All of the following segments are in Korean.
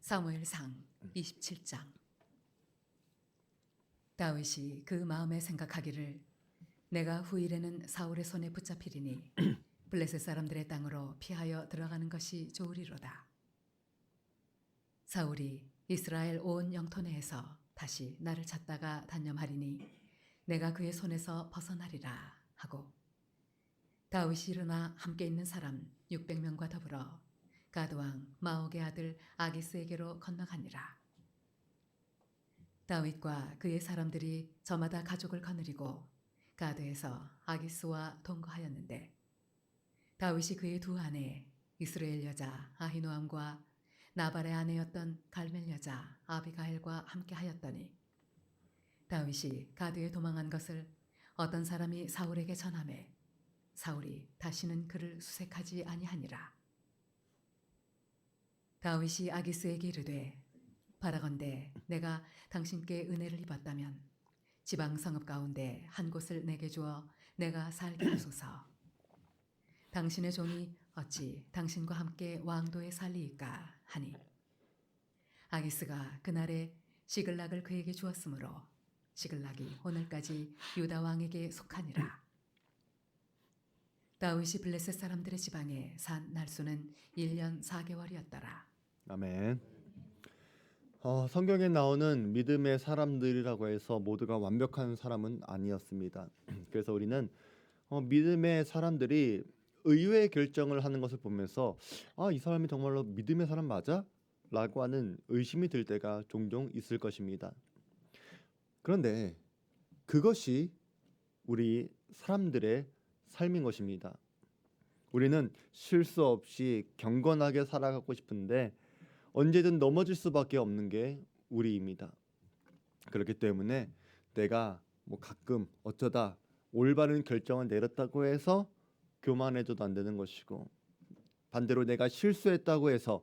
사무엘상 27장. 다윗이 그 마음에 생각하기를 내가 후일에는 사울의 손에 붙잡히리니 블레셋 사람들의 땅으로 피하여 들어가는 것이 좋으리로다. 사울이 이스라엘 온 영토 내에서 다시 나를 찾다가 단념하리니 내가 그의 손에서 벗어나리라 하고, 다윗이 일어나 함께 있는 사람 600명과 더불어 가드왕 마옥의 아들 아기스에게로 건너가니라. 다윗과 그의 사람들이 저마다 가족을 거느리고 가드에서 아기스와 동거하였는데, 다윗이 그의 두 아내 이스라엘 여자 아히노암과 나발의 아내였던 갈멜 여자 아비가일과 함께 하였더니, 다윗이 가드에 도망한 것을 어떤 사람이 사울에게 전하매 사울이 다시는 그를 수색하지 아니하니라. 다윗이 아기스에게 이르되 바라건대 내가 당신께 은혜를 입었다면 지방 성읍 가운데 한 곳을 내게 주어 내가 살게 하소서. 당신의 종이 어찌 당신과 함께 왕도에 살리이까 하니, 아기스가 그날에 시글락을 그에게 주었으므로 시글락이 오늘까지 유다 왕에게 속하니라. 다윗이 블레셋 사람들의 지방에 산 날수는 1년 4개월이었더라. 아멘. 성경에 나오는 믿음의 사람들이라고 해서 모두가 완벽한 사람은 아니었습니다. 그래서 우리는 믿음의 사람들이 의외의 결정을 하는 것을 보면서 이 사람이 정말로 믿음의 사람 맞아? 라고 하는 의심이 들 때가 종종 있을 것입니다. 그런데 그것이 우리 사람들의 삶인 것입니다. 우리는 실수 없이 경건하게 살아가고 싶은데 언제든 넘어질 수밖에 없는 게 우리입니다. 그렇기 때문에 내가 가끔 어쩌다 올바른 결정을 내렸다고 해서 교만해져도 안 되는 것이고, 반대로 내가 실수했다고 해서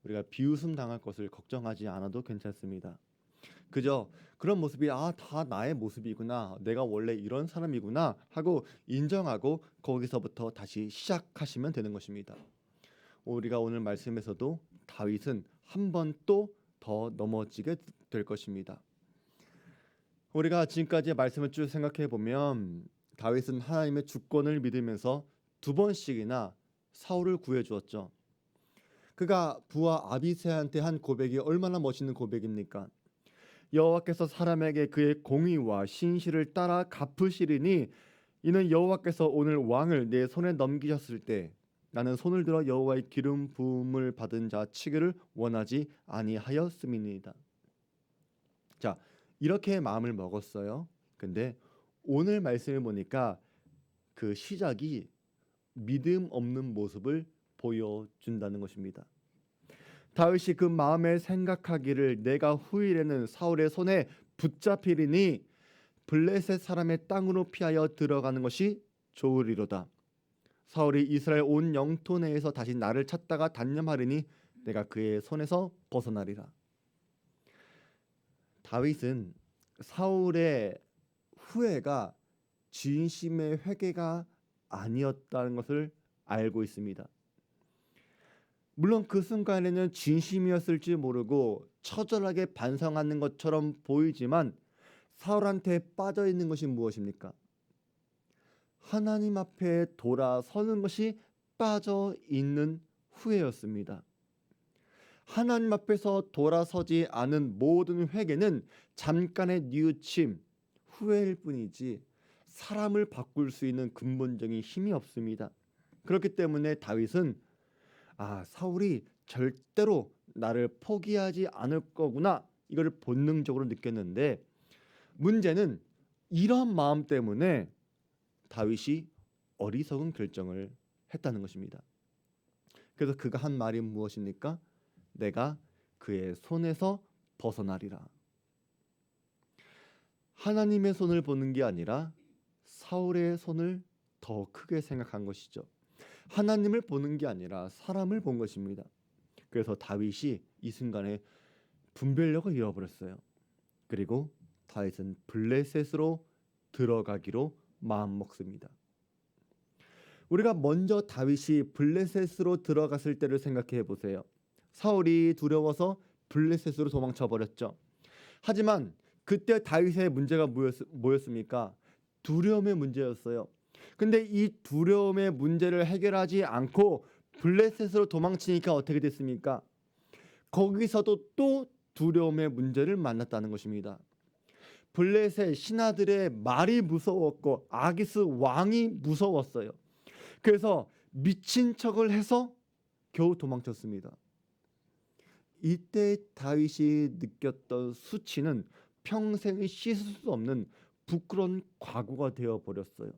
우리가 비웃음 당할 것을 걱정하지 않아도 괜찮습니다. 그저 그런 모습이 다 나의 모습이구나, 내가 원래 이런 사람이구나 하고 인정하고 거기서부터 다시 시작하시면 되는 것입니다. 우리가 오늘 말씀에서도 다윗은 한 번 또 더 넘어지게 될 것입니다. 우리가 지금까지의 말씀을 쭉 생각해 보면 다윗은 하나님의 주권을 믿으면서 두 번씩이나 사울을 구해 주었죠. 그가 부하 아비새한테 한 고백이 얼마나 멋있는 고백입니까? 여호와께서 사람에게 그의 공의와 신실을 따라 갚으시리니 이는 여호와께서 오늘 왕을 내 손에 넘기셨을 때 나는 손을 들어 여호와의 기름 부음을 받은 자 치기를 원하지 아니하였음이니이다. 자, 이렇게 마음을 먹었어요. 근데 오늘 말씀을 보니까 그 시작이 믿음 없는 모습을 보여준다는 것입니다. 다윗이 그 마음에 생각하기를 내가 후일에는 사울의 손에 붙잡히리니 블레셋 사람의 땅으로 피하여 들어가는 것이 좋으리로다. 사울이 이스라엘 온 영토 내에서 다시 나를 찾다가 단념하리니 내가 그의 손에서 벗어나리라. 다윗은 사울의 후회가 진심의 회개가 아니었다는 것을 알고 있습니다. 물론 그 순간에는 진심이었을지 모르고 처절하게 반성하는 것처럼 보이지만 사울한테 빠져 있는 것이 무엇입니까? 하나님 앞에 돌아서는 것이 빠져 있는 후회였습니다. 하나님 앞에서 돌아서지 않은 모든 회개는 잠깐의 뉘우침, 후회일 뿐이지 사람을 바꿀 수 있는 근본적인 힘이 없습니다. 그렇기 때문에 다윗은 사울이 절대로 나를 포기하지 않을 거구나, 이걸 본능적으로 느꼈는데, 문제는 이런 마음 때문에 다윗이 어리석은 결정을 했다는 것입니다. 그래서 그가 한 말이 무엇입니까? 내가 그의 손에서 벗어나리라. 하나님의 손을 보는 게 아니라 사울의 손을 더 크게 생각한 것이죠. 하나님을 보는 게 아니라 사람을 본 것입니다. 그래서 다윗이 이 순간에 분별력을 잃어버렸어요. 그리고 다윗은 블레셋으로 들어가기로 마음먹습니다. 우리가 먼저 다윗이 블레셋으로 들어갔을 때를 생각해 보세요. 사울이 두려워서 블레셋으로 도망쳐 버렸죠. 하지만 그때 다윗의 문제가 뭐였습니까? 두려움의 문제였어요. 근데 이 두려움의 문제를 해결하지 않고 블레셋으로 도망치니까 어떻게 됐습니까? 거기서도 또 두려움의 문제를 만났다는 것입니다. 블레셋 신하들의 말이 무서웠고 아기스 왕이 무서웠어요. 그래서 미친 척을 해서 겨우 도망쳤습니다. 이때 다윗이 느꼈던 수치는 평생을 씻을 수 없는 부끄러운 과거가 되어 버렸어요.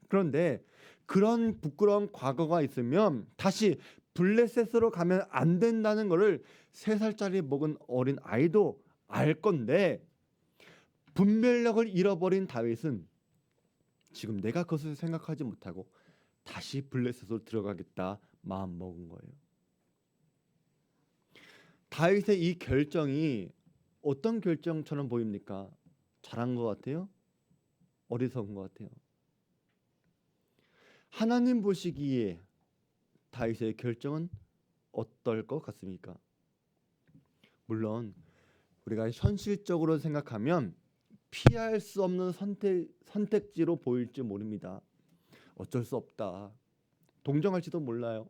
그런데 그런 부끄러운 과거가 있으면 다시 블레셋으로 가면 안 된다는 것을 3살짜리 먹은 어린 아이도 알 건데, 분별력을 잃어버린 다윗은 지금 내가 그것을 생각하지 못하고 다시 블레셋으로 들어가겠다 마음 먹은 거예요. 다윗의 이 결정이 어떤 결정처럼 보입니까? 잘한 것 같아요? 어리석은 것 같아요? 하나님 보시기에 다윗의 결정은 어떨 것 같습니까? 물론 우리가 현실적으로 생각하면 피할 수 없는 선택지로 보일지 모릅니다. 어쩔 수 없다, 동정할지도 몰라요,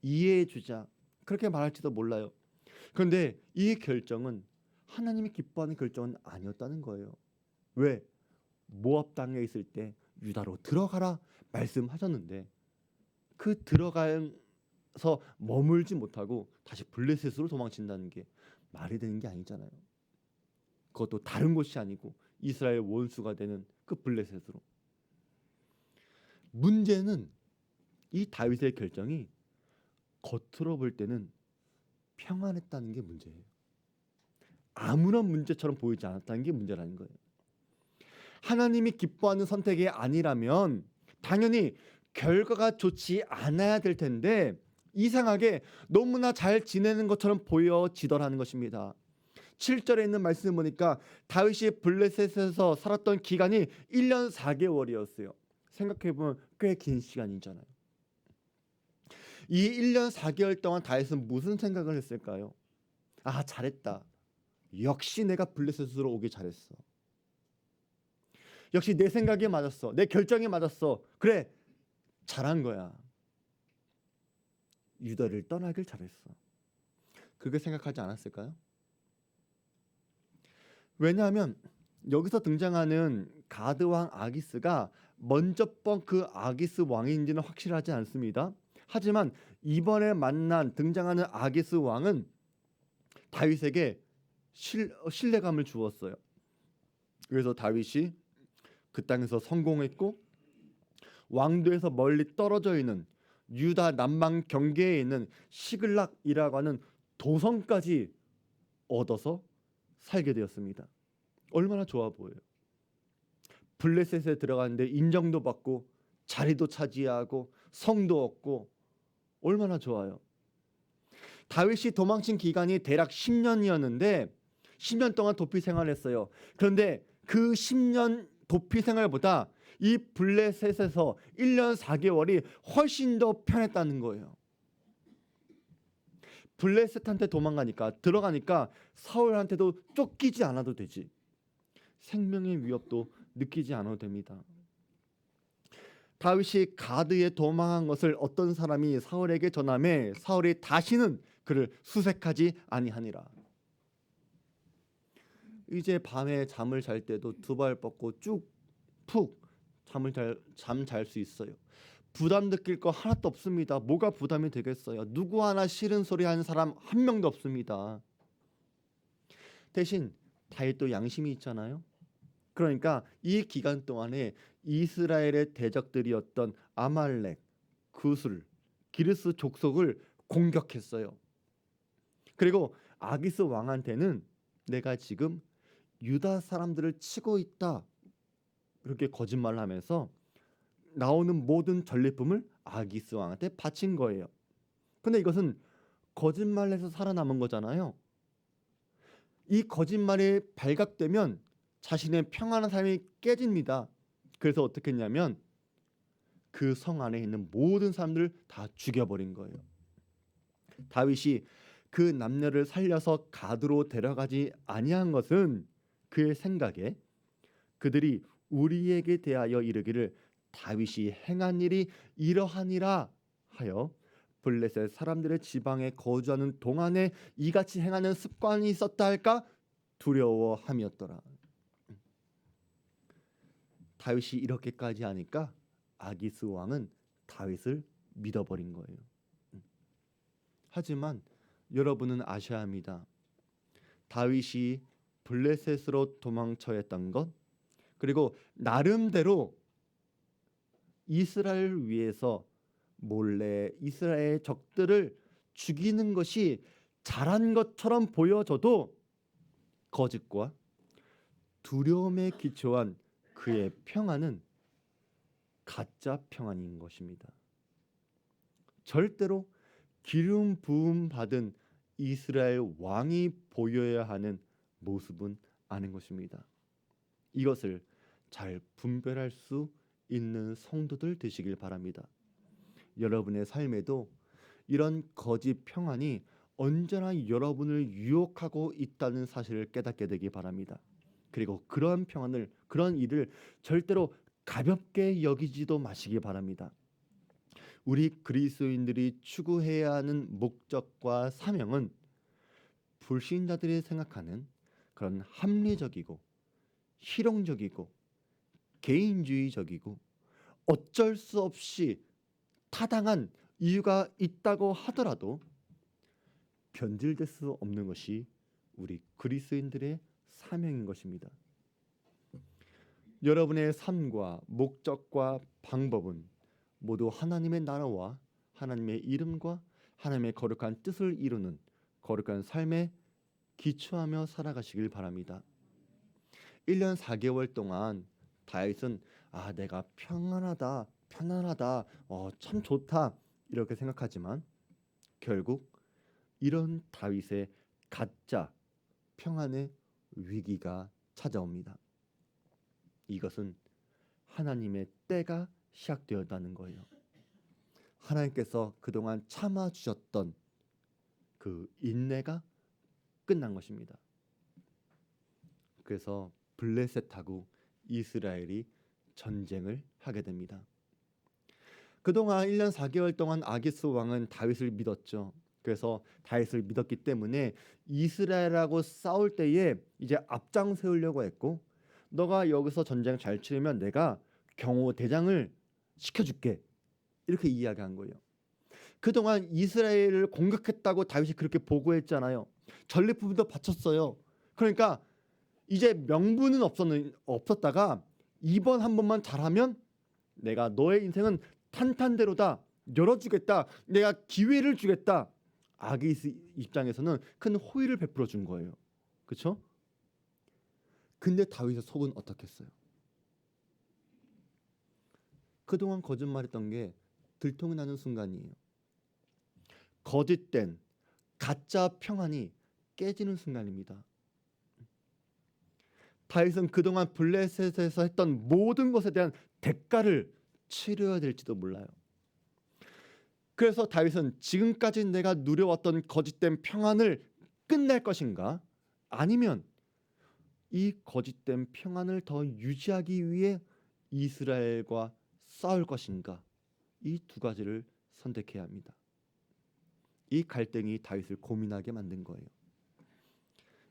이해해 주자, 그렇게 말할지도 몰라요. 그런데 이 결정은 하나님이 기뻐하는 결정은 아니었다는 거예요. 왜? 모압 땅에 있을 때 유다로 들어가라 말씀하셨는데 그 들어가서 머물지 못하고 다시 블레셋으로 도망친다는 게 말이 되는 게 아니잖아요. 그것도 다른 곳이 아니고 이스라엘 원수가 되는 그 블레셋으로. 문제는 이 다윗의 결정이 겉으로 볼 때는 평안했다는 게 문제예요. 아무런 문제처럼 보이지 않았다는 게 문제라는 거예요. 하나님이 기뻐하는 선택이 아니라면 당연히 결과가 좋지 않아야 될 텐데 이상하게 너무나 잘 지내는 것처럼 보여지더라는 것입니다. 7절에 있는 말씀을 보니까 다윗이 블레셋에서 살았던 기간이 1년 4개월이었어요. 생각해보면 꽤 긴 시간이잖아요. 이 1년 4개월 동안 다윗은 무슨 생각을 했을까요? 아, 잘했다. 역시 내가 블레셋으로 오기 잘했어. 역시 내 생각이 맞았어. 내 결정이 맞았어. 그래, 잘한 거야. 유다를 떠나길 잘했어. 그렇게 생각하지 않았을까요? 왜냐하면 여기서 등장하는 가드 왕 아기스가 먼저 번 그 아기스 왕인지는 확실하지 않습니다. 하지만 이번에 등장하는 아기스 왕은 다윗에게 신뢰감을 주었어요. 그래서 다윗이 그 땅에서 성공했고 왕도에서 멀리 떨어져 있는 유다 남방 경계에 있는 시글락이라고 하는 도성까지 얻어서 살게 되었습니다. 얼마나 좋아 보여요. 블레셋에 들어갔는데 인정도 받고 자리도 차지하고 성도 얻고 얼마나 좋아요. 다윗이 도망친 기간이 대략 10년이었는데 10년 동안 도피 생활했어요. 그런데 그 10년 도피 생활보다 이 블레셋에서 1년 4개월이 훨씬 더 편했다는 거예요. 블레셋한테 들어가니까 사울한테도 쫓기지 않아도 되지. 생명의 위협도 느끼지 않아도 됩니다. 다윗이 가드에 도망한 것을 어떤 사람이 사울에게 전하매 사울이 다시는 그를 수색하지 아니하니라. 이제 밤에 잠을 잘 때도 두 발 뻗고 쭉 푹 잠 잘 수 있어요. 부담 느낄 거 하나도 없습니다. 뭐가 부담이 되겠어요? 누구 하나 싫은 소리 하는 사람 한 명도 없습니다. 대신 다윗도 양심이 있잖아요. 그러니까 이 기간 동안에 이스라엘의 대적들이었던 아말렉, 구슬, 기르스 족속을 공격했어요. 그리고 아기스 왕한테는 내가 지금 유다 사람들을 치고 있다, 그렇게 거짓말을 하면서 나오는 모든 전리품을 아기스 왕한테 바친 거예요. 근데 이것은 거짓말해서 살아남은 거잖아요. 이 거짓말이 발각되면 자신의 평안한 삶이 깨집니다. 그래서 어떻게 했냐면 그 성 안에 있는 모든 사람들을 다 죽여버린 거예요. 다윗이 그 남녀를 살려서 가드로 데려가지 아니한 것은 그의 생각에 그들이 우리에게 대하여 이르기를 다윗이 행한 일이 이러하니라 하여 블레셋 사람들의 지방에 거주하는 동안에 이같이 행하는 습관이 있었다 할까 두려워함이었더라. 다윗이 이렇게까지 하니까 아기스 왕은 다윗을 믿어버린 거예요. 하지만 여러분은 아셔야 합니다. 다윗이 블레셋으로 도망쳐했던 것, 그리고 나름대로 이스라엘을 위해서 몰래 이스라엘 적들을 죽이는 것이 잘한 것처럼 보여져도 거짓과 두려움에 기초한 그의 평안은 가짜 평안인 것입니다. 절대로 기름 부음 받은 이스라엘 왕이 보여야 하는 모습은 아닌 것입니다. 이것을 잘 분별할 수 있는 성도들 되시길 바랍니다. 여러분의 삶에도 이런 거짓 평안이 언제나 여러분을 유혹하고 있다는 사실을 깨닫게 되기 바랍니다. 그리고 그러한 평안을, 그런 일을 절대로 가볍게 여기지도 마시기 바랍니다. 우리 그리스도인들이 추구해야 하는 목적과 사명은 불신자들이 생각하는 그런 합리적이고 실용적이고 개인주의적이고 어쩔 수 없이 타당한 이유가 있다고 하더라도 변질될 수 없는 것이 우리 그리스도인들의 사명인 것입니다. 여러분의 삶과 목적과 방법은 모두 하나님의 나라와 하나님의 이름과 하나님의 거룩한 뜻을 이루는 거룩한 삶에 기초하며 살아가시길 바랍니다. 1년 4개월 동안 다윗은 내가 평안하다, 편안하다, 참 좋다 이렇게 생각하지만 결국 이런 다윗의 가짜 평안의 위기가 찾아옵니다. 이것은 하나님의 때가 시작되었다는 거예요. 하나님께서 그동안 참아주셨던 그 인내가 끝난 것입니다. 그래서 블레셋하고 이스라엘이 전쟁을 하게 됩니다. 그동안 1년 4개월 동안 아기스 왕은 다윗을 믿었죠. 그래서 다윗을 믿었기 때문에 이스라엘하고 싸울 때에 이제 앞장 세우려고 했고, 너가 여기서 전쟁 잘 치르면 내가 경호 대장을 시켜줄게, 이렇게 이야기한 거예요. 그동안 이스라엘을 공격했다고 다윗이 그렇게 보고했잖아요. 전리품도 바쳤어요. 그러니까 이제 명분은 없었다가 이번 한 번만 잘하면 내가 너의 인생은 탄탄대로다, 열어주겠다, 내가 기회를 주겠다. 아기스 입장에서는 큰 호의를 베풀어 준 거예요. 그렇죠? 근데 다윗의 속은 어떻겠어요? 그동안 거짓말했던 게 들통이 나는 순간이에요. 거짓된 가짜 평안이 깨지는 순간입니다. 다윗은 그동안 블레셋에서 했던 모든 것에 대한 대가를 치러야 될지도 몰라요. 그래서 다윗은 지금까지 내가 누려왔던 거짓된 평안을 끝낼 것인가, 아니면 이 거짓된 평안을 더 유지하기 위해 이스라엘과 싸울 것인가, 이 두 가지를 선택해야 합니다. 이 갈등이 다윗을 고민하게 만든 거예요.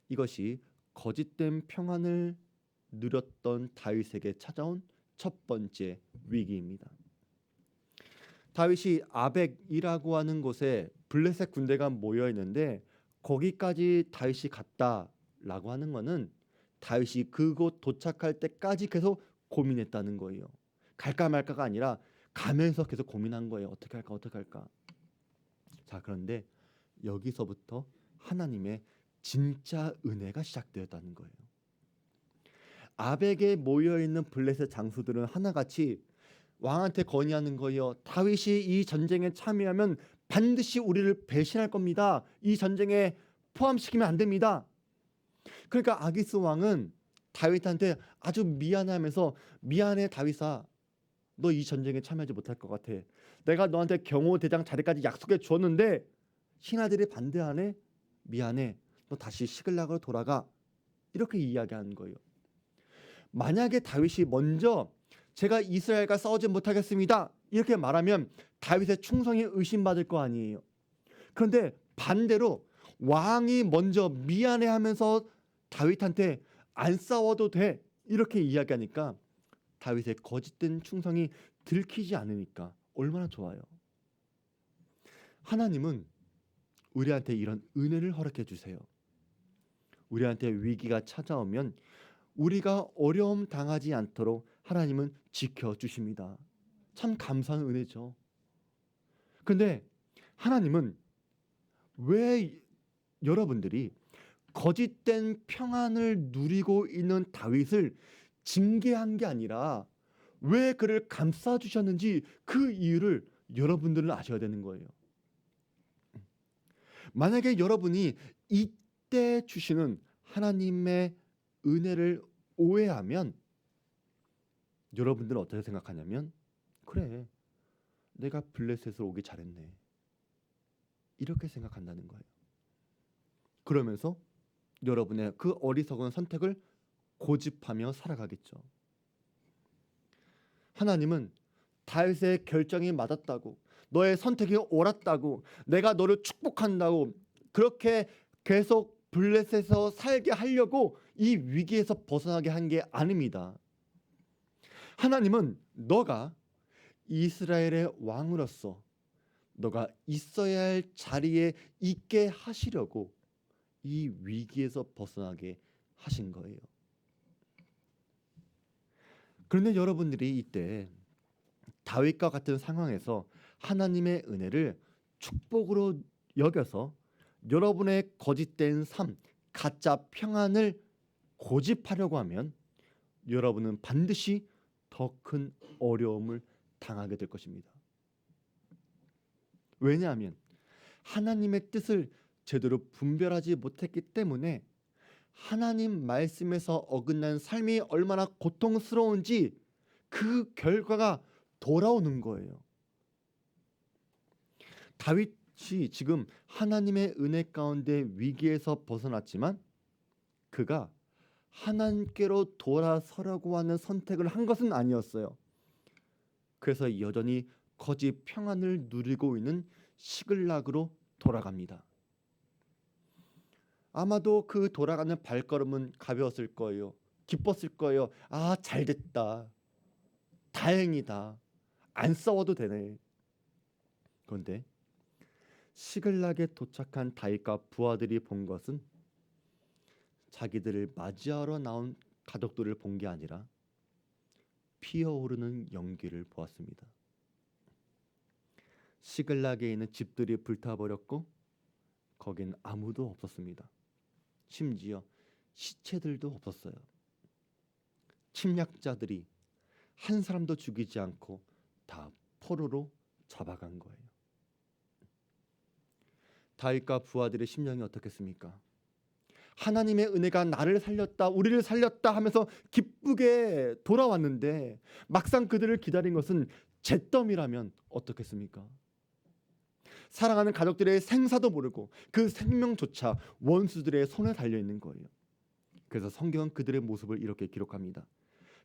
이것이 거짓된 평안을 누렸던 다윗에게 찾아온 첫 번째 위기입니다. 다윗이 아벡이라고 하는 곳에 블레셋 군대가 모여 있는데 거기까지 다윗이 갔다라고 하는 것은 다윗이 그곳 도착할 때까지 계속 고민했다는 거예요. 갈까 말까가 아니라 가면서 계속 고민한 거예요. 어떻게 할까. 자, 그런데 여기서부터 하나님의 진짜 은혜가 시작되었다는 거예요. 아벡에 모여있는 블레셋 장수들은 하나같이 왕한테 건의하는 거예요. 다윗이 이 전쟁에 참여하면 반드시 우리를 배신할 겁니다. 이 전쟁에 포함시키면 안 됩니다. 그러니까 아기스 왕은 다윗한테 아주 미안해하면서, 미안해 다윗아, 너 이 전쟁에 참여하지 못할 것 같아. 내가 너한테 경호 대장 자리까지 약속해 주었는데 신하들이 반대하네. 미안해. 너 다시 시글락으로 돌아가. 이렇게 이야기하는 거예요. 만약에 다윗이 먼저 제가 이스라엘과 싸우지 못하겠습니다. 이렇게 말하면 다윗의 충성이 의심받을 거 아니에요. 그런데 반대로 왕이 먼저 미안해하면서 다윗한테 안 싸워도 돼. 이렇게 이야기하니까 다윗의 거짓된 충성이 들키지 않으니까 얼마나 좋아요. 하나님은 우리한테 이런 은혜를 허락해 주세요. 우리한테 위기가 찾아오면 우리가 어려움 당하지 않도록 하나님은 지켜주십니다. 참 감사한 은혜죠. 근데 하나님은 왜 여러분들이 거짓된 평안을 누리고 있는 다윗을 징계한 게 아니라 왜 그를 감싸주셨는지 그 이유를 여러분들은 아셔야 되는 거예요. 만약에 여러분이 이때 주시는 하나님의 은혜를 오해하면 여러분들은 어떻게 생각하냐면 그래 내가 블레셋으로 오기 잘했네 이렇게 생각한다는 거예요. 그러면서 여러분의 그 어리석은 선택을 고집하며 살아가겠죠. 하나님은 다윗의 결정이 맞았다고 너의 선택이 옳았다고 내가 너를 축복한다고 그렇게 계속 블레셋에서 살게 하려고 이 위기에서 벗어나게 한 게 아닙니다. 하나님은 너가 이스라엘의 왕으로서 너가 있어야 할 자리에 있게 하시려고 이 위기에서 벗어나게 하신 거예요. 그런데 여러분들이 이때 다윗과 같은 상황에서 하나님의 은혜를 축복으로 여겨서 여러분의 거짓된 삶, 가짜 평안을 고집하려고 하면 여러분은 반드시 더 큰 어려움을 당하게 될 것입니다. 왜냐하면 하나님의 뜻을 제대로 분별하지 못했기 때문에 하나님 말씀에서 어긋난 삶이 얼마나 고통스러운지 그 결과가 돌아오는 거예요. 다윗이 지금 하나님의 은혜 가운데 위기에서 벗어났지만 그가 하나님께로 돌아서려고 하는 선택을 한 것은 아니었어요. 그래서 여전히 거짓 평안을 누리고 있는 시글락으로 돌아갑니다. 아마도 그 돌아가는 발걸음은 가벼웠을 거예요. 기뻤을 거예요. 아, 잘됐다. 다행이다. 안 싸워도 되네. 그런데 시글락에 도착한 다윗과 부하들이 본 것은 자기들을 맞이하러 나온 가족들을 본 게 아니라 피어오르는 연기를 보았습니다. 시글락에 있는 집들이 불타버렸고 거긴 아무도 없었습니다. 심지어 시체들도 없었어요. 침략자들이 한 사람도 죽이지 않고 다 포로로 잡아간 거예요. 다윗과 부하들의 심령이 어떻겠습니까? 하나님의 은혜가 나를 살렸다, 우리를 살렸다 하면서 기쁘게 돌아왔는데 막상 그들을 기다린 것은 잿더미라면 어떻겠습니까? 사랑하는 가족들의 생사도 모르고 그 생명조차 원수들의 손에 달려 있는 거예요. 그래서 성경은 그들의 모습을 이렇게 기록합니다.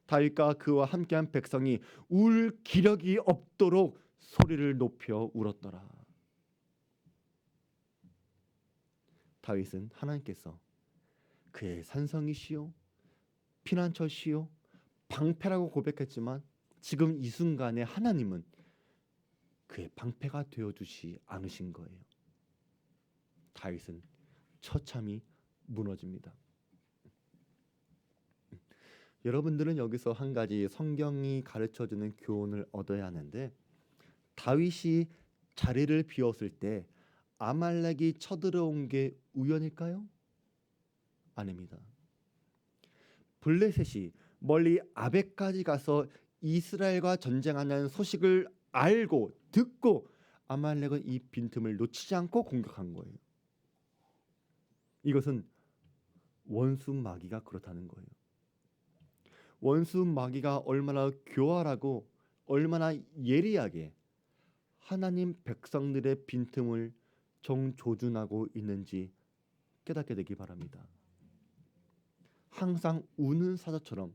다윗과 그와 함께한 백성이 울 기력이 없도록 소리를 높여 울었더라. 다윗은 하나님께서 그의 산성이시요 피난처시요 방패라고 고백했지만 지금 이 순간에 하나님은 그의 방패가 되어주지 않으신 거예요. 다윗은 처참히 무너집니다. 여러분들은 여기서 한 가지 성경이 가르쳐주는 교훈을 얻어야 하는데 다윗이 자리를 비웠을 때 아말렉이 쳐들어온 게 우연일까요? 아닙니다. 블레셋이 멀리 아벡까지 가서 이스라엘과 전쟁하는 소식을 알고 듣고 아말렉은 이 빈틈을 놓치지 않고 공격한 거예요. 이것은 원수 마귀가 그렇다는 거예요. 원수 마귀가 얼마나 교활하고 얼마나 예리하게 하나님 백성들의 빈틈을 정조준하고 있는지 깨닫게 되기 바랍니다. 항상 우는 사자처럼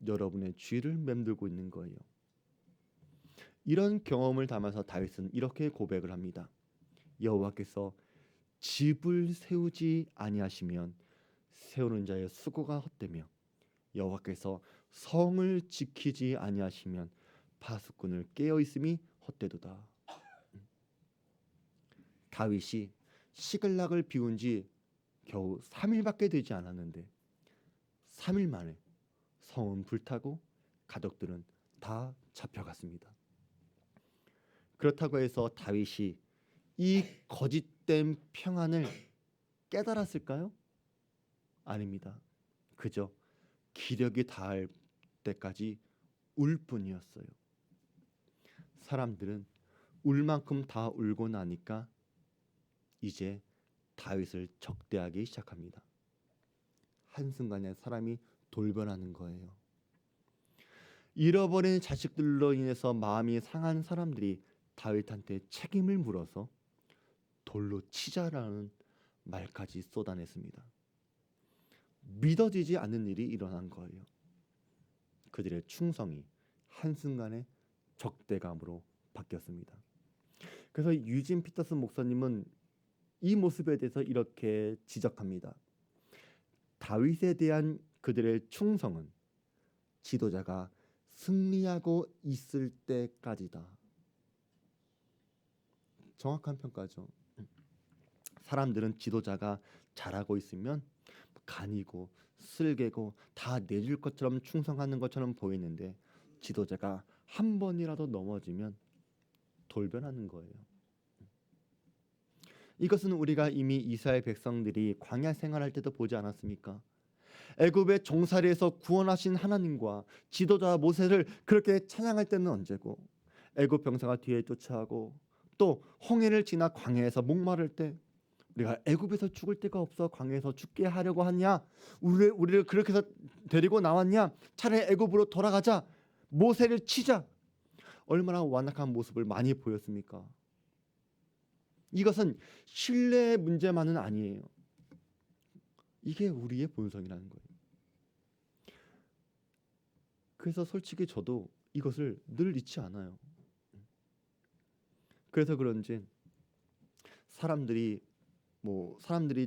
여러분의 쥐를 맴돌고 있는 거예요. 이런 경험을 담아서 다윗은 이렇게 고백을 합니다. 여호와께서 집을 세우지 아니하시면 세우는 자의 수고가 헛되며 여호와께서 성을 지키지 아니하시면 파수꾼을 깨어 있음이 헛되도다. 다윗이 시글락을 비운 지 겨우 3일밖에 되지 않았는데 3일 만에 성은 불타고 가족들은 다 잡혀갔습니다. 그렇다고 해서 다윗이 이 거짓된 평안을 깨달았을까요? 아닙니다. 그저 기력이 닿을 때까지 울 뿐이었어요. 사람들은 울 만큼 다 울고 나니까 이제 다윗을 적대하기 시작합니다. 한순간에 사람이 돌변하는 거예요. 잃어버린 자식들로 인해서 마음이 상한 사람들이 다윗한테 책임을 물어서 돌로 치자라는 말까지 쏟아냈습니다. 믿어지지 않는 일이 일어난 거예요. 그들의 충성이 한순간에 적대감으로 바뀌었습니다. 그래서 유진 피터슨 목사님은 이 모습에 대해서 이렇게 지적합니다. 다윗에 대한 그들의 충성은 지도자가 승리하고 있을 때까지다. 정확한 평가죠. 사람들은 지도자가 잘하고 있으면 간이고 쓸개고 다 내줄 것처럼 충성하는 것처럼 보이는데 지도자가 한 번이라도 넘어지면 돌변하는 거예요. 이것은 우리가 이미 이스라엘 백성들이 광야 생활할 때도 보지 않았습니까? 애굽의 종살이에서 구원하신 하나님과 지도자 모세를 그렇게 찬양할 때는 언제고, 애굽 병사가 뒤에 쫓아오고 또 홍해를 지나 광야에서 목마를 때 우리가 애굽에서 죽을 데가 없어 광야에서 죽게 하려고 하냐, 우리를 그렇게 해서 데리고 나왔냐, 차라리 애굽으로 돌아가자, 모세를 치자, 얼마나 완악한 모습을 많이 보였습니까? 이것은 신뢰의 문제만은 아니에요. 이게 우리의 본성이라는 거예요. 그래서 솔직히 저도 이것을 늘 잊지 않아요. 그래서 그런지 사람들이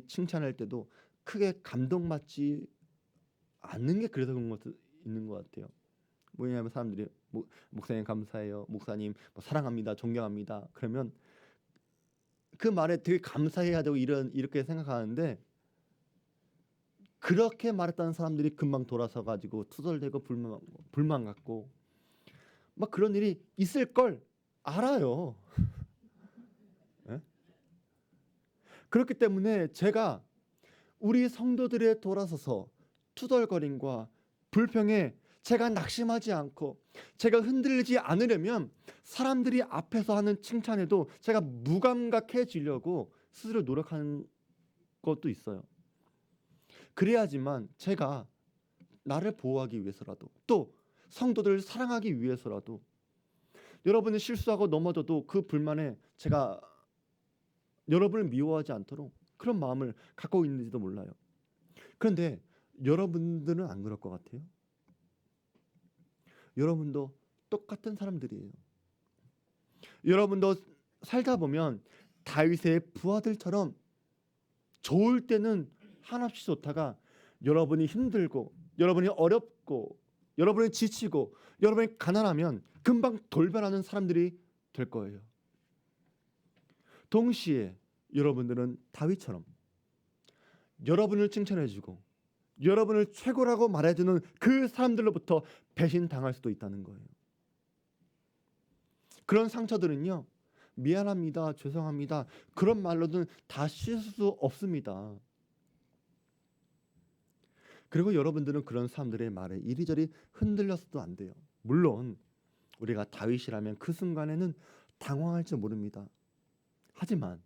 칭찬할 때도 크게 감동받지 않는 게 그래서 그런 것도 있는 것 같아요. 뭐냐면 사람들이 목사님 감사해요, 목사님 사랑합니다, 존경합니다, 그러면 그 말에 되게 감사해야 되고 이렇게 생각하는데, 그렇게 말했다는 사람들이 금방 돌아서 가지고 투덜대고 불만 갖고 막 그런 일이 있을 걸 알아요. 네? 그렇기 때문에 제가 우리 성도들에 돌아서서 투덜거림과 불평에 제가 낙심하지 않고 제가 흔들리지 않으려면 사람들이 앞에서 하는 칭찬에도 제가 무감각해지려고 스스로 노력하는 것도 있어요. 그래야지만 제가 나를 보호하기 위해서라도, 또 성도들을 사랑하기 위해서라도, 여러분이 실수하고 넘어져도 그 불만에 제가 여러분을 미워하지 않도록 그런 마음을 갖고 있는지도 몰라요. 그런데 여러분들은 안 그럴 것 같아요. 여러분도 똑같은 사람들이에요. 여러분도 살다 보면 다윗의 부하들처럼 좋을 때는 한없이 좋다가 여러분이 힘들고 여러분이 어렵고 여러분이 지치고 여러분이 가난하면 금방 돌변하는 사람들이 될 거예요. 동시에 여러분들은 다윗처럼 여러분을 칭찬해주고 여러분을 최고라고 말해주는 그 사람들로부터 배신당할 수도 있다는 거예요. 그런 상처들은요, 미안합니다, 죄송합니다, 그런 말로는 다 씻을 수 없습니다. 그리고 여러분들은 그런 사람들의 말에 이리저리 흔들려서도 안 돼요. 물론 우리가 다윗이라면 그 순간에는 당황할지 모릅니다. 하지만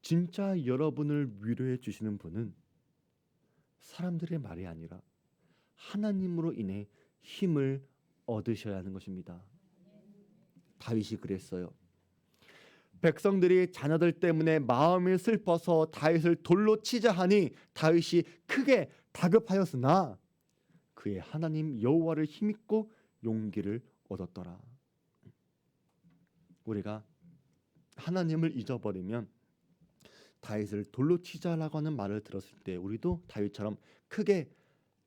진짜 여러분을 위로해 주시는 분은 사람들의 말이 아니라 하나님으로 인해 힘을 얻으셔야 하는 것입니다. 다윗이 그랬어요. 백성들이 자녀들 때문에 마음이 슬퍼서 다윗을 돌로 치자 하니 다윗이 크게 다급하였으나 그의 하나님 여호와를 힘입고 용기를 얻었더라. 우리가 하나님을 잊어버리면 다윗을 돌로 치자라고 하는 말을 들었을 때 우리도 다윗처럼 크게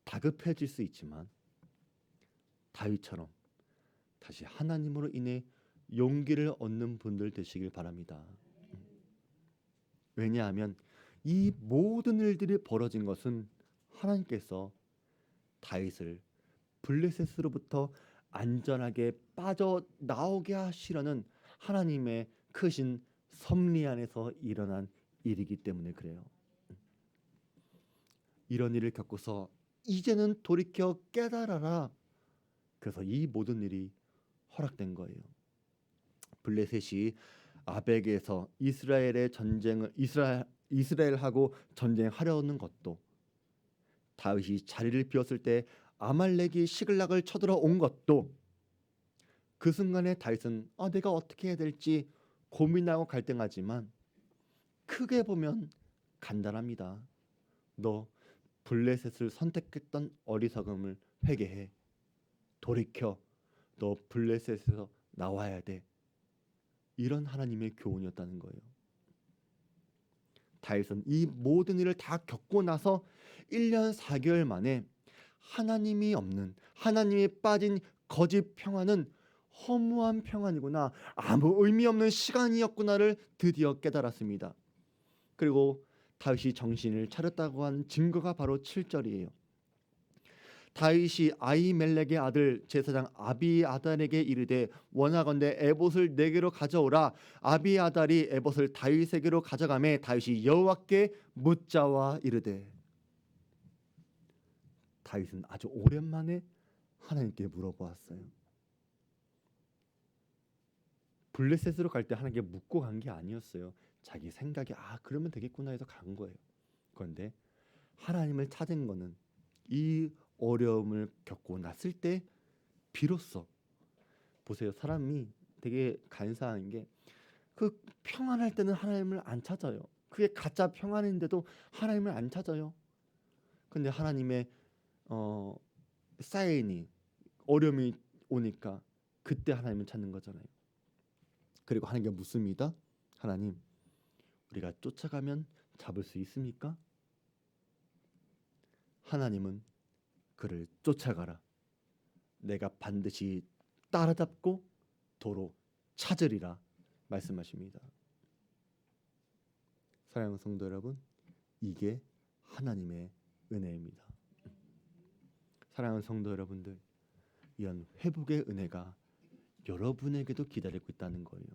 다급해질 수 있지만 다윗처럼 다시 하나님으로 인해 용기를 얻는 분들 되시길 바랍니다. 왜냐하면 이 모든 일들이 벌어진 것은 하나님께서 다윗을 블레셋으로부터 안전하게 빠져나오게 하시려는 하나님의 크신 섭리 안에서 일어난 일이기 때문에 그래요. 이런 일을 겪고서 이제는 돌이켜 깨달아라. 그래서 이 모든 일이 허락된 거예요. 블레셋이 아벡에서 이스라엘하고 전쟁하려는 것도, 다윗이 자리를 비웠을 때 아말렉이 시글락을 쳐들어온 것도, 그 순간에 다윗은 내가 어떻게 해야 될지 고민하고 갈등하지만 크게 보면 간단합니다. 너 블레셋을 선택했던 어리석음을 회개해. 돌이켜. 너 블레셋에서 나와야 돼. 이런 하나님의 교훈이었다는 거예요. 다윗은 이 모든 일을 다 겪고 나서 1년 4개월 만에 하나님이 없는, 하나님이 빠진 거짓 평안은 허무한 평안이구나, 아무 의미 없는 시간이었구나를 드디어 깨달았습니다. 그리고 다윗이 정신을 차렸다고 한 증거가 바로 7절이에요. 다윗이 아히멜렉의 아들 제사장 아비아달에게 이르되 원하건대 에봇을 내게로 가져오라. 아비아달이 에봇을 다윗에게로 가져가매 다윗이 여호와께 묻자와 이르되. 다윗은 아주 오랜만에 하나님께 물어보았어요. 블레셋으로 갈 때 하나님께 묻고 간 게 아니었어요. 자기 생각에 그러면 되겠구나 해서 간 거예요. 그런데 하나님을 찾은 거는 이 어려움을 겪고 났을 때 비로소, 보세요. 사람이 되게 간사한 게 그 평안할 때는 하나님을 안 찾아요. 그게 가짜 평안인데도 하나님을 안 찾아요. 근데 하나님의 사인이, 어려움이 오니까 그때 하나님을 찾는 거잖아요. 그리고 하나님께 묻습니다. 하나님, 우리가 쫓아가면 잡을 수 있습니까? 하나님은 그를 쫓아가라. 내가 반드시 따라잡고 도로 찾으리라 말씀하십니다. 사랑하는 성도 여러분, 이게 하나님의 은혜입니다. 사랑하는 성도 여러분들, 이런 회복의 은혜가 여러분에게도 기다리고 있다는 거예요.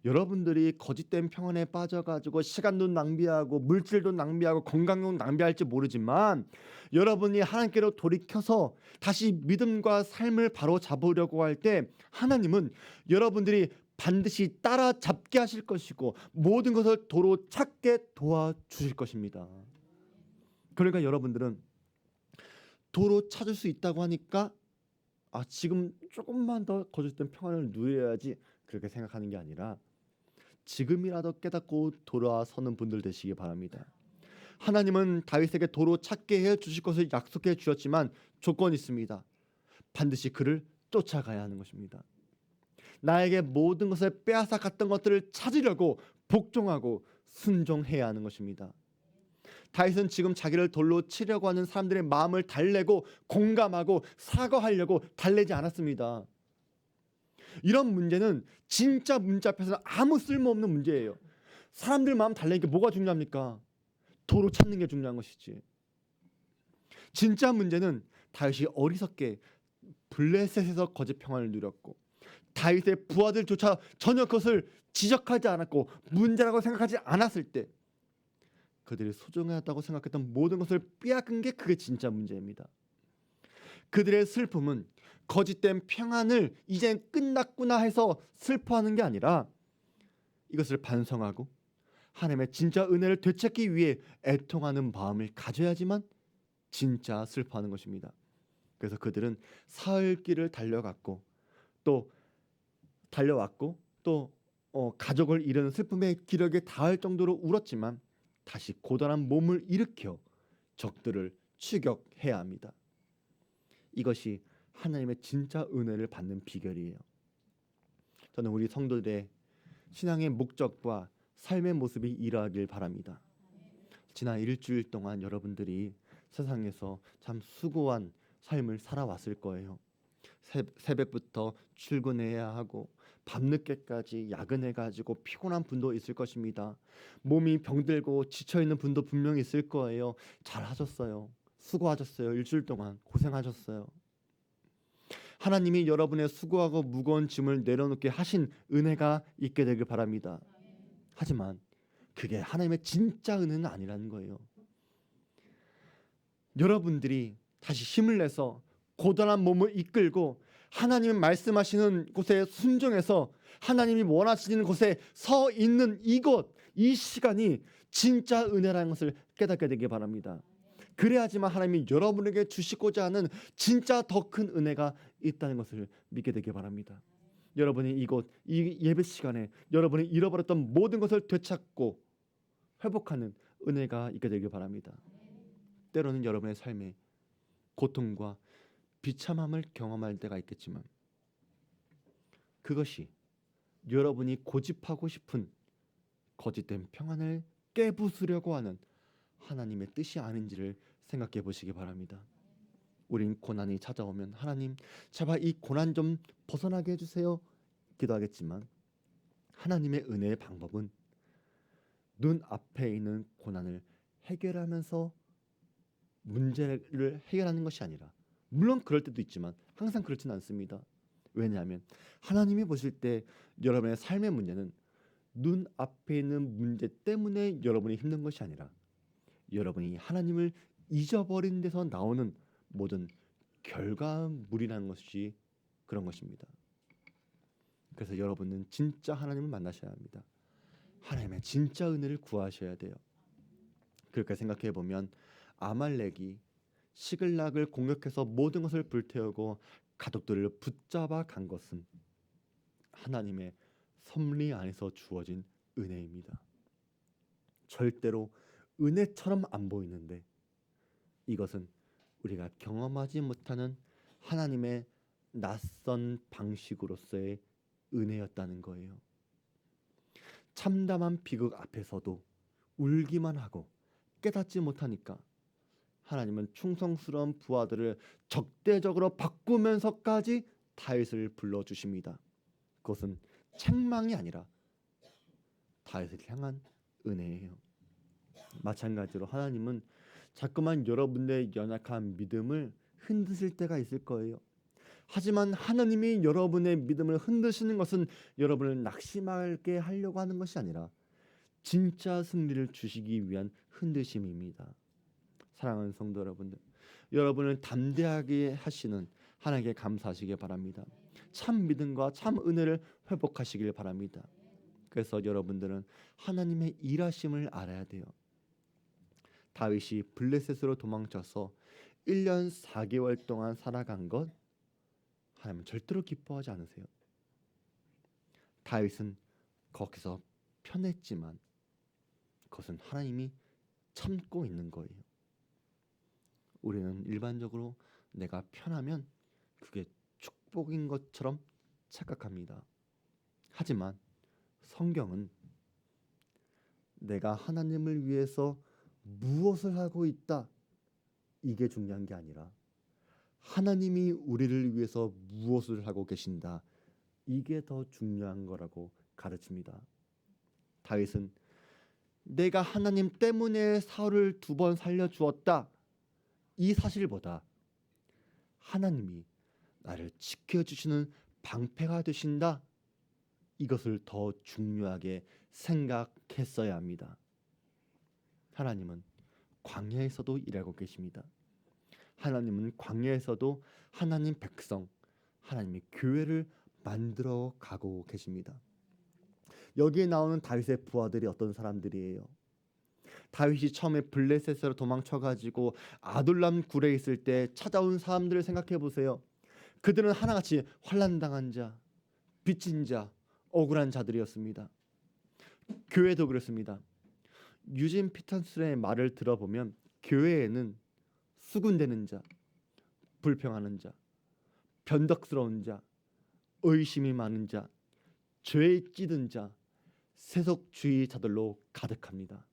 여러분들이 거짓된 평안에 빠져가지고 시간도 낭비하고 물질도 낭비하고 건강도 낭비할지 모르지만, 여러분이 하나님께로 돌이켜서 다시 믿음과 삶을 바로 잡으려고 할 때 하나님은 여러분들이 반드시 따라잡게 하실 것이고 모든 것을 도로 찾게 도와주실 것입니다. 그러니까 여러분들은 도로 찾을 수 있다고 하니까 지금 조금만 더 거짓된 평안을 누려야지 그렇게 생각하는 게 아니라 지금이라도 깨닫고 돌아서는 분들 되시기 바랍니다. 하나님은 다윗에게 도로 찾게 해 주실 것을 약속해 주셨지만 조건이 있습니다. 반드시 그를 쫓아가야 하는 것입니다. 나에게 모든 것을 빼앗아 갔던 것들을 찾으려고 복종하고 순종해야 하는 것입니다. 다윗은 지금 자기를 돌로 치려고 하는 사람들의 마음을 달래고 공감하고 사과하려고 달래지 않았습니다. 이런 문제는 진짜 문제 앞에서는 아무 쓸모없는 문제예요. 사람들 마음 달래는 게 뭐가 중요합니까? 도로 찾는 게 중요한 것이지. 진짜 문제는 다윗이 어리석게 블레셋에서 거짓 평안을 누렸고 다윗의 부하들조차 전혀 그것을 지적하지 않았고 문제라고 생각하지 않았을 때 그들이 소중하다고 생각했던 모든 것을 빼앗긴 게 그게 진짜 문제입니다. 그들의 슬픔은 거짓된 평안을 이젠 끝났구나 해서 슬퍼하는 게 아니라 이것을 반성하고 하나님의 진짜 은혜를 되찾기 위해 애통하는 마음을 가져야지만 진짜 슬퍼하는 것입니다. 그래서 그들은 사흘길을 달려왔고 또 가족을 잃은 슬픔의 기력에 닿을 정도로 울었지만 다시 고단한 몸을 일으켜 적들을 추격해야 합니다. 이것이 하나님의 진짜 은혜를 받는 비결이에요. 저는 우리 성도들의 신앙의 목적과 삶의 모습이 이러하길 바랍니다. 지난 일주일 동안 여러분들이 세상에서 참 수고한 삶을 살아왔을 거예요. 새벽부터 출근해야 하고 밤늦게까지 야근해가지고 피곤한 분도 있을 것입니다. 몸이 병들고 지쳐있는 분도 분명히 있을 거예요. 잘하셨어요. 수고하셨어요. 일주일 동안 고생하셨어요. 하나님이 여러분의 수고하고 무거운 짐을 내려놓게 하신 은혜가 있게 되길 바랍니다. 하지만 그게 하나님의 진짜 은혜는 아니라는 거예요. 여러분들이 다시 힘을 내서 고단한 몸을 이끌고 하나님이 말씀하시는 곳에 순종해서 하나님이 원하시는 곳에 서 있는 이곳, 이 시간이 진짜 은혜라는 것을 깨닫게 되길 바랍니다. 그래야지만 하나님이 여러분에게 주시고자 하는 진짜 더 큰 은혜가 있다는 것을 믿게 되길 바랍니다. 여러분이 이곳, 이 예배 시간에 여러분이 잃어버렸던 모든 것을 되찾고 회복하는 은혜가 있게 되길 바랍니다. 때로는 여러분의 삶에 고통과 비참함을 경험할 때가 있겠지만 그것이 여러분이 고집하고 싶은 거짓된 평안을 깨부수려고 하는 하나님의 뜻이 아닌지를 생각해 보시기 바랍니다. 우린 고난이 찾아오면 하나님 제발 이 고난 좀 벗어나게 해주세요 기도하겠지만 하나님의 은혜의 방법은 눈앞에 있는 고난을 해결하면서 문제를 해결하는 것이 아니라, 물론 그럴 때도 있지만 항상 그렇지는 않습니다. 왜냐하면 하나님이 보실 때 여러분의 삶의 문제는 눈앞에 있는 문제 때문에 여러분이 힘든 것이 아니라 여러분이 하나님을 잊어버린 데서 나오는 모든 결과물이라는 것이 그런 것입니다. 그래서 여러분은 진짜 하나님을 만나셔야 합니다. 하나님의 진짜 은혜를 구하셔야 돼요. 그렇게 생각해 보면 아말렉이 시글락을 공격해서 모든 것을 불태우고 가족들을 붙잡아 간 것은 하나님의 섭리 안에서 주어진 은혜입니다. 절대로 은혜처럼 안 보이는데 이것은 우리가 경험하지 못하는 하나님의 낯선 방식으로서의 은혜였다는 거예요. 참담한 비극 앞에서도 울기만 하고 깨닫지 못하니까 하나님은 충성스러운 부하들을 적대적으로 바꾸면서까지 다윗을 불러주십니다. 그것은 책망이 아니라 다윗을 향한 은혜예요. 마찬가지로 하나님은 자꾸만 여러분의 연약한 믿음을 흔드실 때가 있을 거예요. 하지만 하나님이 여러분의 믿음을 흔드시는 것은 여러분을 낙심하게 하려고 하는 것이 아니라 진짜 승리를 주시기 위한 흔드심입니다. 사랑하는 성도 여러분들, 여러분을 담대하게 하시는 하나님께 감사하시기 바랍니다. 참 믿음과 참 은혜를 회복하시길 바랍니다. 그래서 여러분들은 하나님의 일하심을 알아야 돼요. 다윗이 블레셋으로 도망쳐서 1년 4개월 동안 살아간 것 하나님은 절대로 기뻐하지 않으세요. 다윗은 거기서 편했지만 그것은 하나님이 참고 있는 거예요. 우리는 일반적으로 내가 편하면 그게 축복인 것처럼 착각합니다. 하지만 성경은 내가 하나님을 위해서 무엇을 하고 있다, 이게 중요한 게 아니라 하나님이 우리를 위해서 무엇을 하고 계신다, 이게 더 중요한 거라고 가르칩니다. 다윗은 내가 하나님 때문에 사울을 2번 살려주었다, 이 사실보다 하나님이 나를 지켜주시는 방패가 되신다, 이것을 더 중요하게 생각했어야 합니다. 하나님은 광야에서도 일하고 계십니다. 하나님은 광야에서도 하나님 백성, 하나님의 교회를 만들어 가고 계십니다. 여기에 나오는 다윗의 부하들이 어떤 사람들이에요? 다윗이 처음에 블레셋으로 도망쳐가지고 아둘람 굴에 있을 때 찾아온 사람들을 생각해 보세요. 그들은 하나같이 환난당한 자, 빚진 자, 억울한 자들이었습니다. 교회도 그렇습니다. 유진 피터슨의 말을 들어보면 교회에는 수군대는 자, 불평하는 자, 변덕스러운 자, 의심이 많은 자, 죄에 찌든 자, 세속주의자들로 가득합니다.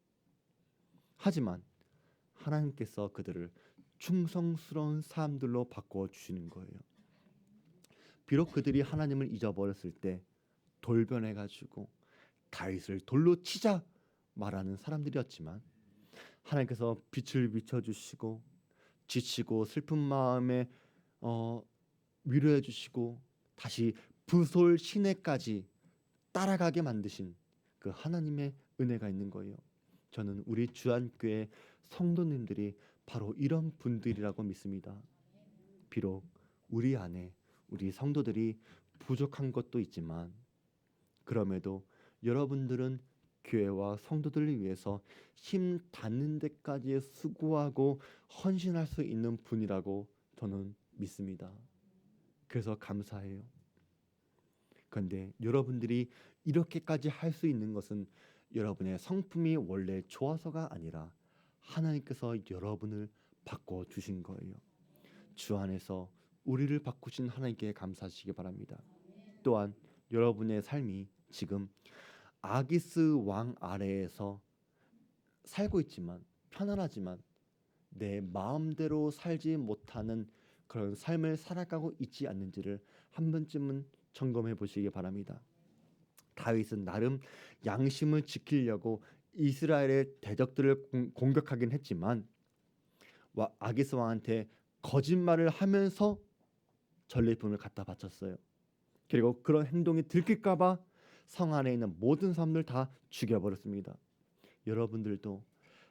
하지만 하나님께서 그들을 충성스러운 사람들로 바꿔 주시는 거예요. 비록 그들이 하나님을 잊어버렸을 때 돌변해 가지고 다윗을 돌로 치자 말하는 사람들이었지만 하나님께서 빛을 비춰 주시고 지치고 슬픈 마음에 위로해 주시고 다시 부솔 시내까지 따라가게 만드신 그 하나님의 은혜가 있는 거예요. 저는 우리 주안교회 성도님들이 바로 이런 분들이라고 믿습니다. 비록 우리 안에 우리 성도들이 부족한 것도 있지만 그럼에도 여러분들은 교회와 성도들을 위해서 힘 닿는 데까지 수고하고 헌신할 수 있는 분이라고 저는 믿습니다. 그래서 감사해요. 그런데 여러분들이 이렇게까지 할 수 있는 것은 여러분의 성품이 원래 좋아서가 아니라 하나님께서 여러분을 바꿔 주신 거예요. 주 안에서 우리를 바꾸신 하나님께 감사하시기 바랍니다. 또한 여러분의 삶이 지금 아기스 왕 아래에서 살고 있지만 편안하지만 내 마음대로 살지 못하는 그런 삶을 살아가고 있지 않는지를 한 번쯤은 점검해 보시기 바랍니다. 다윗은 나름 양심을 지키려고 이스라엘의 대적들을 공격하긴 했지만 아기스 왕한테 거짓말을 하면서 전리품을 갖다 바쳤어요. 그리고 그런 행동이 들킬까봐 성 안에 있는 모든 사람들 다 죽여버렸습니다. 여러분들도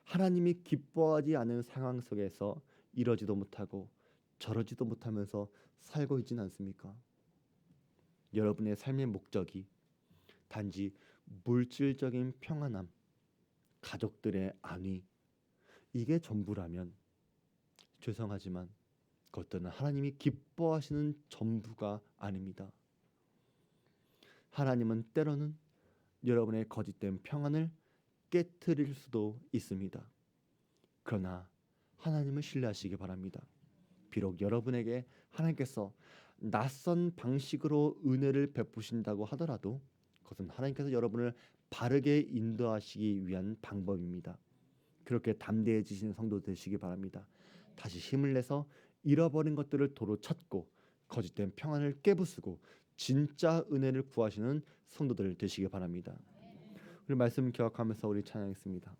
하나님이 기뻐하지 않은 상황 속에서 이러지도 못하고 저러지도 못하면서 살고 있지는 않습니까? 여러분의 삶의 목적이 단지 물질적인 평안함, 가족들의 안위 이게 전부라면 죄송하지만 그것들은 하나님이 기뻐하시는 전부가 아닙니다. 하나님은 때로는 여러분의 거짓된 평안을 깨트릴 수도 있습니다. 그러나 하나님을 신뢰하시기 바랍니다. 비록 여러분에게 하나님께서 낯선 방식으로 은혜를 베푸신다고 하더라도 그것은 하나님께서 여러분을 바르게 인도하시기 위한 방법입니다. 그렇게 담대해지신 성도 되시기 바랍니다. 다시 힘을 내서 잃어버린 것들을 도로 찾고 거짓된 평안을 깨부수고 진짜 은혜를 구하시는 성도들 되시기 바랍니다. 우리 말씀 기억하면서 우리 찬양했습니다.